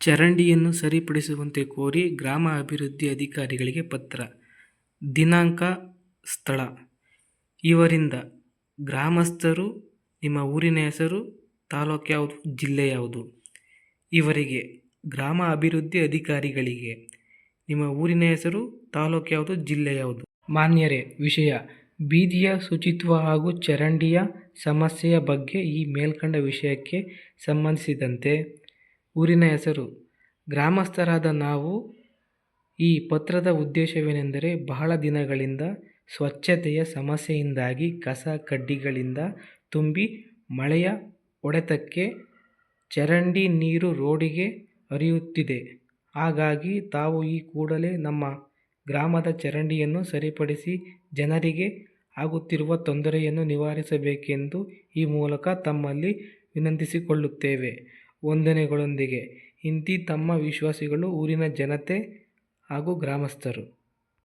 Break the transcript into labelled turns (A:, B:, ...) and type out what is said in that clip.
A: ಚರಂಡಿಯನ್ನು ಸರಿಪಡಿಸುವಂತೆ ಕೋರಿ ಗ್ರಾಮ ಅಭಿವೃದ್ಧಿ ಅಧಿಕಾರಿಗಳಿಗೆ ಪತ್ರ. ದಿನಾಂಕ, ಸ್ಥಳ ಇವರಿಂದ. ಗ್ರಾಮಸ್ಥರು, ನಿಮ್ಮ ಊರಿನ ಹೆಸರು, ತಾಲೂಕು ಯಾವುದು, ಜಿಲ್ಲೆ ಯಾವುದು. ಇವರಿಗೆ ಗ್ರಾಮ ಅಭಿವೃದ್ಧಿ ಅಧಿಕಾರಿಗಳಿಗೆ ನಿಮ್ಮ ಊರಿನ ಹೆಸರು, ತಾಲೂಕು ಯಾವುದು, ಜಿಲ್ಲೆ ಯಾವುದು. ಮಾನ್ಯರೇ, ವಿಷಯ: ಬೀದಿಯ ಶುಚಿತ್ವ ಹಾಗೂ ಚರಂಡಿಯ ಸಮಸ್ಯೆಯ ಬಗ್ಗೆ ಈ ಮೇಲ್ಕಂಡ ವಿಷಯಕ್ಕೆ ಸಂಬಂಧಿಸಿದಂತೆ ಊರಿನ ಹೆಸರು. ಗ್ರಾಮಸ್ಥರಾದ ನಾವು ಈ ಪತ್ರದ ಉದ್ದೇಶವೇನೆಂದರೆ, ಬಹಳ ದಿನಗಳಿಂದ ಸ್ವಚ್ಛತೆಯ ಸಮಸ್ಯೆಯಿಂದಾಗಿ ಕಸ ಕಡ್ಡಿಗಳಿಂದ ತುಂಬಿ ಮಳೆಯ ಹೊಡೆತಕ್ಕೆ ಚರಂಡಿ ನೀರು ರೋಡಿಗೆ ಹರಿಯುತ್ತಿದೆ. ಹಾಗಾಗಿ ತಾವು ಈ ಕೂಡಲೇ ನಮ್ಮ ಗ್ರಾಮದ ಚರಂಡಿಯನ್ನು ಸರಿಪಡಿಸಿ ಜನರಿಗೆ ಆಗುತ್ತಿರುವ ತೊಂದರೆಯನ್ನು ನಿವಾರಿಸಬೇಕೆಂದು ಈ ಮೂಲಕ ತಮ್ಮಲ್ಲಿ ವಿನಂತಿಸಿಕೊಳ್ಳುತ್ತೇವೆ. ವಂದನೆಗಳೊಂದಿಗೆ ಇಂತಿ ತಮ್ಮ ವಿಶ್ವಾಸಿಗಳು, ಊರಿನ ಜನತೆ ಹಾಗೂ ಗ್ರಾಮಸ್ಥರು.